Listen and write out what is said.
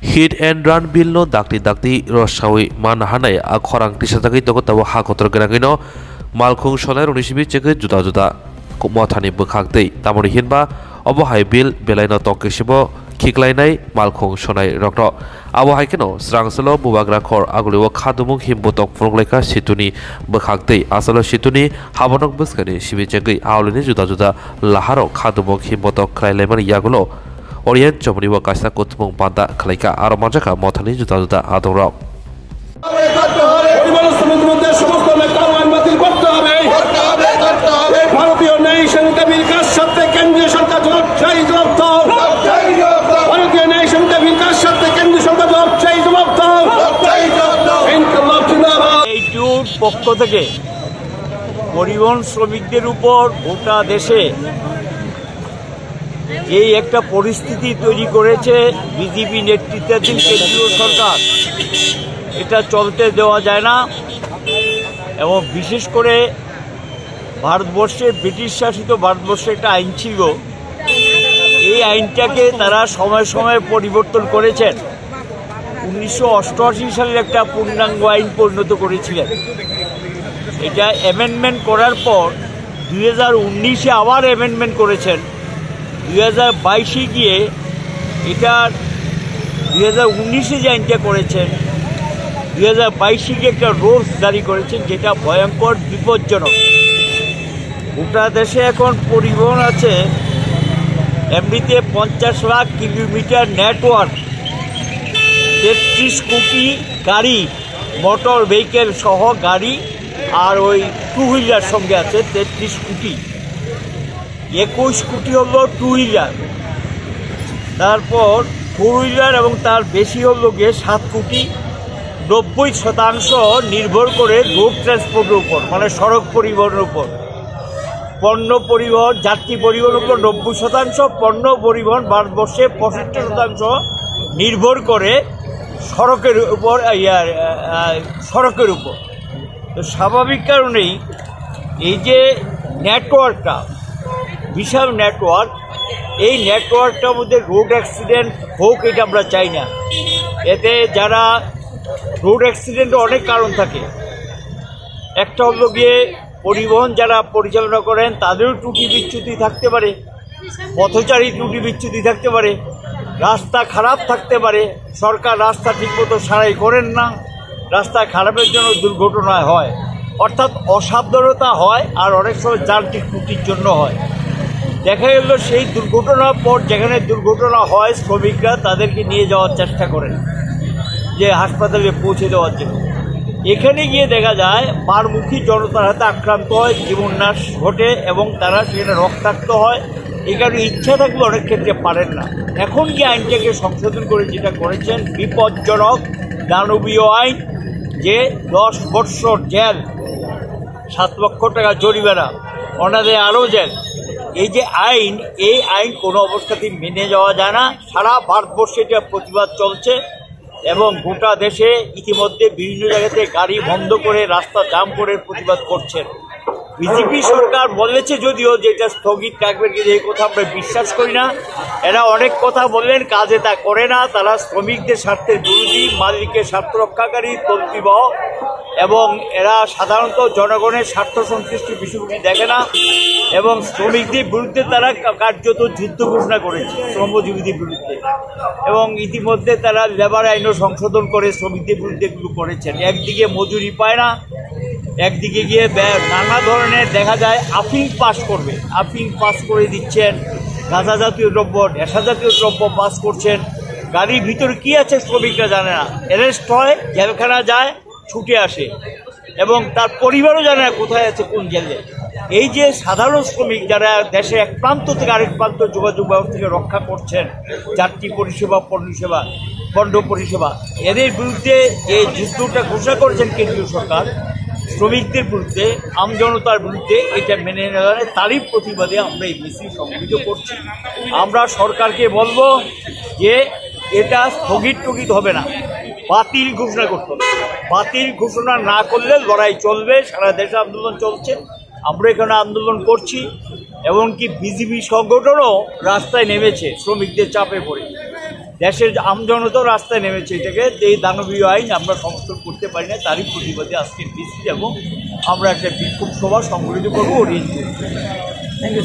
Hit and run bill no dakti rosawi man hanai a khorang tisatagi to tawo ha kotor gerangino malkhung sonai ronisibi cheke juda kumothani bkhakdei tamoni hinba obohai bill belaino tokesibo khiklainai malkhung sonai rokno abohai keno srangselo bubagra khor aguliwo khadumung himbotok phrongleka situni bkhakdei asalo situni habonok buskani sibi cheke aulini juda laharo khadumung himbotok khlailemani yagulo Orient Chomri wa Kasa Kutmung Panda Kalika Aramajaka Motani Juda Adorok. পক্ষ থেকে পরিবহন শ্রমিকদের উপর গোটা দেশে এই একটা পরিস্থিতি তৈরি করেছে বিজেপি নেতৃত্বাধীন কেন্দ্রীয় সরকার, এটা চলতে দেওয়া যায় না। এবং বিশেষ করে ভারতবর্ষে ব্রিটিশ শাসিত ভারতবর্ষে একটা আইন ছিল, এই আইনটাকে তারা সময় পরিবর্তন করেছেন। 1988 সালের একটা পূর্ণাঙ্গ আইন পরিণত করেছিলেন। এটা অ্যামেন্ডমেন্ট করার পর 2019-এ আবার অ্যামেন্ডমেন্ট করেছেন। 2022-এ গিয়ে এটা 2019-এ যে আইনটা করেছেন 2022-এ গিয়ে একটা রুলস জারি করেছেন, যেটা ভয়ঙ্কর বিপজ্জনক। গোটা দেশে এখন পরিবহন আছে এমনিতে 50 লাখ কিলোমিটার নেটওয়ার্ক, 33 কোটি গাড়ি, মোটর ভেহিকেল সহ গাড়ি, আর ওই টু হুইলার সঙ্গে আছে 33 কোটি। 21 কোটি হলো টু হুইলার, তারপর ফোর হুইলার এবং তার বেশি হলো গিয়ে 7 কোটি। 90% নির্ভর করে রোড ট্রান্সপোর্টের উপর, মানে সড়ক পরিবহনের উপর। পণ্য পরিবহন, যাত্রী পরিবহনের উপর 90%, পণ্য পরিবহন ভারতবর্ষে 65% নির্ভর করে সড়কের উপর। তো স্বাভাবিক কারণেই এই যে নেটওয়ার্কটা, বিশাল নেটওয়ার্ক, এই নেটওয়ার্কটার মধ্যে রোড অ্যাক্সিডেন্ট হোক, এটা আমরা চাই না। এতে যারা রোড অ্যাক্সিডেন্টের অনেক কারণ থাকে। একটা হলো গিয়ে পরিবহন যারা পরিচালনা করেন তাদেরও ত্রুটি বিচ্যুতি থাকতে পারে, পথচারী ত্রুটি বিচ্যুতি থাকতে পারে, রাস্তা খারাপ থাকতে পারে, সরকার রাস্তা ঠিকমতো সারাই করেন না, রাস্তা খারাপের জন্য দুর্ঘটনা হয়, অর্থাৎ অসাবধানতা হয়, আর অনেক সময় যান্ত্রিক ত্রুটির জন্য হয়। দেখা গেল সেই দুর্ঘটনার পর যেখানে দুর্ঘটনা হয় শ্রমিকরা তাদেরকে নিয়ে যাওয়ার চেষ্টা করেন যে হাসপাতালে পৌঁছে দেওয়ার জন্য। এখানে গিয়ে দেখা যায় মারমুখী জনতার হাতে আক্রান্ত হয়, জীবননাশ ঘটে এবং তারা সেখানে রক্তাক্ত হয়। এই কারণে ইচ্ছা থাকলে অনেক ক্ষেত্রে পারেন না। এখন যে আইনটাকে সংশোধন করে যেটা করেছেন বিপজ্জনক দানবীয় আইন, যে 10 বৎসর জেল, 7 লক্ষ টাকা জরিমানা, অনাদায়ে আরও জেল। এই যে আইন, এই আইন কোনো অবস্থাতেই মেনে যাওয়া যায় না। সারা ভারতবর্ষে এটা প্রতিবাদ চলছে এবং গোটা দেশে ইতিমধ্যে বিভিন্ন জায়গাতে গাড়ি বন্ধ করে রাস্তা জাম করে প্রতিবাদ করছেন। বিজেপি সরকার বলেছে যদিও যে এটা স্থগিত থাকবে, কিন্তু এই কথা আমরা বিশ্বাস করি না। এরা অনেক কথা বললেন, কাজে তা করে না। তারা শ্রমিকদের স্বার্থের বিরোধী, মালিকের স্বার্থ রক্ষাকারী, তল্পিবহ, এবং এরা সাধারণত জনগণের স্বার্থ সংশ্লিষ্ট বিষয়গুলি দেখে না। এবং শ্রমিকদের বিরুদ্ধে তারা কার্যত যুদ্ধ ঘোষণা করেছে শ্রমজীবীদের বিরুদ্ধে, এবং ইতিমধ্যে তারা লেবার আইনও সংশোধন করে শ্রমিকদের বিরুদ্ধে এগুলো করেছেন। একদিকে মজুরি পায় না, একদিকে গিয়ে নানা ধরনের দেখা যায় আফিং পাস করবে, আফিং পাস করে দিচ্ছেন, গাঁজা জাতীয় দ্রব্য, নেশা জাতীয় দ্রব্য পাস করছেন। গাড়ির ভিতরে কি আছে শ্রমিকরা জানে না, অ্যারেস্ট হয়, জেলখানা যায়, ছুটে আসে, এবং তার পরিবারও জানে না কোথায় আছে, কোন জেলে। এই যে সাধারণ শ্রমিক যারা দেশে এক প্রান্ত থেকে আরেক প্রান্ত যোগাযোগ ব্যবস্থাকে রক্ষা করছেন, যাত্রী পরিষেবা, পণ্য পরিষেবা, এদের বিরুদ্ধে যে যুদ্ধটা ঘোষণা করেছেন কেন্দ্রীয় সরকার শ্রমিকদের বিরুদ্ধে, আমজনতার বিরুদ্ধে, এটা মেনে নেওয়া যায়। তারই প্রতিবাদে আমরা এই মিছিল সংগঠিত করছি। আমরা সরকারকে বলবো যে এটা স্থগিত হবে না, বাতিল ঘোষণা করতে হবে। বাতিল ঘোষণা না করলে লড়াই চলবে, সারা দেশে আন্দোলন চলছে, আমরা এখানে আন্দোলন করছি, এমনকি বিজেপি সংগঠনও রাস্তায় নেমেছে শ্রমিকদের চাপে পড়ে। দেশের আমজনতাও রাস্তায় নেমেছে এটাকে এই দানবীয় আইন আমরা সমর্থন করতে পারি না, তারই প্রতিবাদে আজকে ডিসি এবং আমরা একটা বিক্ষোভ সভা সংগঠিত করবো। Thank you.